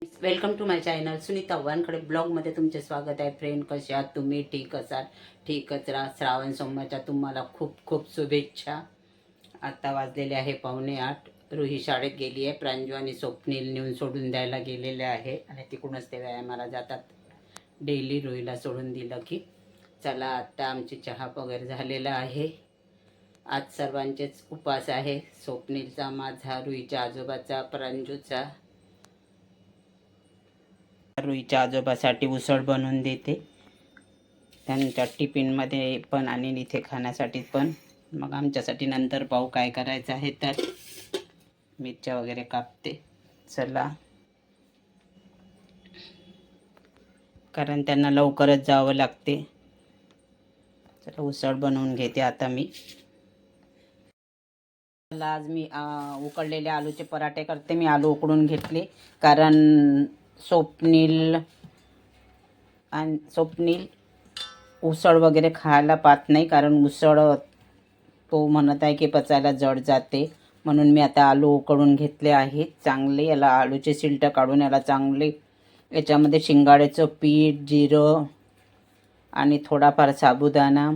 Welcome to my channel Sunita Wankhade ब्लॉगमध्ये तुमचे स्वागत आहे. फ्रेंड, कसे आहात तुम्ही? ठीक असाल? ठीकच राहा. श्रावण सोमवारच्या तुम्हाला खूप खूप शुभेच्छा. आता वाजलेले आहे 7:45. रुही शाळेत गेली आहे. प्रांजू आणि स्वप्नील नेऊन सोडून द्यायला गेलेले आहे आणि तिकडूनच ते व्यायामाला जातात. डेली रुहीला सोडून दिलं की चला. आता आमची चहा वगैरे झालेला आहे. आज सर्वांचेच उपवास आहे. स्वप्नीलचा, माझा, रुहीच्या आजोबाचा, प्रांजूचा. रुईच्या आजोबासाठी उसळ बनवून देते, त्यांच्या टिफिनमध्ये पण आणि इथे खाण्यासाठी पण. मग आमच्यासाठी नंतर पाहू काय करायचं आहे. तर मिरच्या वगैरे कापते. चला, कारण त्यांना लवकरच जावं लागते. चला, उसळ बनवून घेते आता मी. आज मी उकडलेले आलूचे पराठे करते. मी आलू उकडून घेतले कारण स्वप्नील उसळ वगैरे खायला पाहत नाही, कारण उसळ तो म्हणत आहे की पचायला जड जाते. म्हणून मी आता आलू उकडून घेतले आहेत चांगले. याला आलूचे सिल्ट काढून याला चांगले याच्यामध्ये शिंगाड्याचं पीठ, जिरं आणि थोडाफार साबुदाणा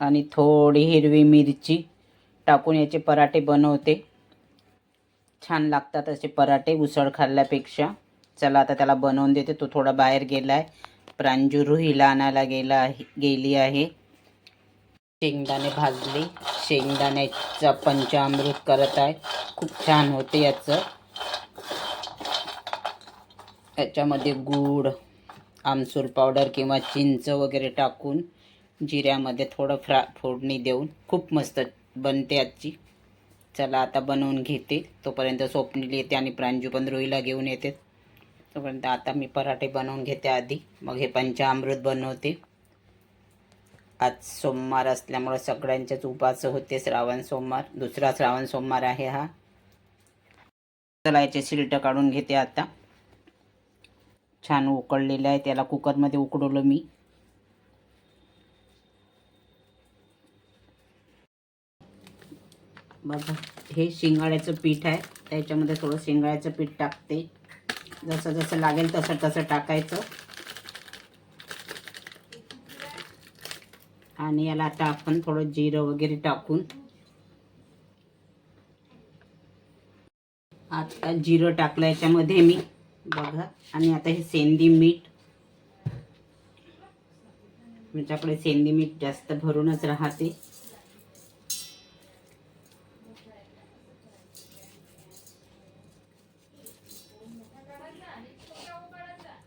आणि थोडी हिरवी मिरची टाकून याचे पराठे बनवते. छान लागतात असे पराठे उसळ खाल्ल्यापेक्षा. चला, आता त्याला बनवून देते. तो थोडा बाहेर गेला आहे. प्रांजू रुहीला आणायला गेली आहे. शेंगदाणे भाजले. शेंगदाण्याचा पंचामृत करत आहे. खूप छान होते याचं. याच्यामध्ये गूळ, आमसूल पावडर किंवा चिंच वगैरे टाकून जिऱ्यामध्ये थोडं फोडणी देऊन खूप मस्त बनते आजची. चला, आता बनवून घेते. तोपर्यंत स्वप्नील येते आणि प्रांजू पण रुहीला घेऊन येते. तोपर्यंत आता मी पराठे बनवून घेते आधी, मग हे पंचामृत बनवते. आज सोमवार असल्यामुळे सगळ्यांचेच उपवास होते. श्रावण सोमवार, दुसरा श्रावण सोमवार आहे हा. चला, याचे सिल्ट काढून घेते आता. छान उकळलेलं आहे. त्याला कुकरमध्ये उकडवलं मी. बघा, हे शिंगाड्याचं पीठ आहे. त्याच्यामध्ये थोडं शिंगाड्याचं पीठ टाकते. जसं जसं लागेल तसं तसं टाकायचं. आणि याला आता आपण थोडं जिरं वगैरे टाकून, आता जिरं टाकलं याच्यामध्ये मी. बघा, आणि आता हे सेंदी मीठ. आमच्याकडे सेंदी मीठ जास्त भरूनच राहते.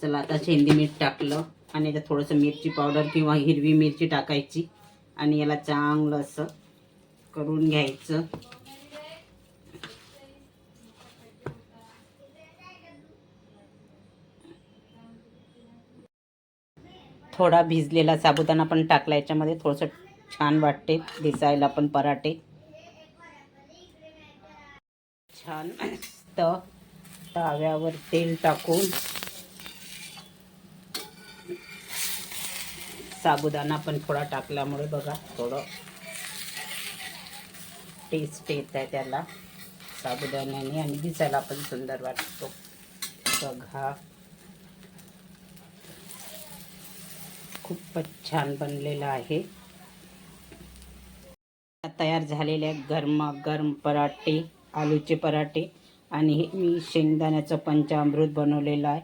चला, आता सेंदी मीठ टाकलं आणि आता थोडंसं मिरची पावडर किंवा हिरवी मिरची टाकायची आणि याला चांगलं असं करून घ्यायचं. थोडा भिजलेला साबुदाणा पण टाकला याच्यामध्ये. थोडंसं छान वाटते दिसायला पण पराठे. छान मस्त तव्यावर तेल टाकून साबुदाणा पण थोडा टाकल्यामुळे बघा थोडं टेस्ट येत आहे त्याला साबुदाण्याने, आणि दिसायला पण सुंदर वाटतो. बघा, खूपच छान बनलेला आहे. तयार झालेले आहे गरमागरम पराठे, आलूचे पराठे. आणि हे मी शेंगदाण्याचं पंचामृत बनवलेलं आहे.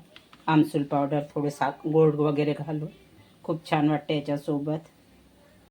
आमसूल पावडर, थोडं गोड वगैरे घालून खूप छान वाटते याच्यासोबत.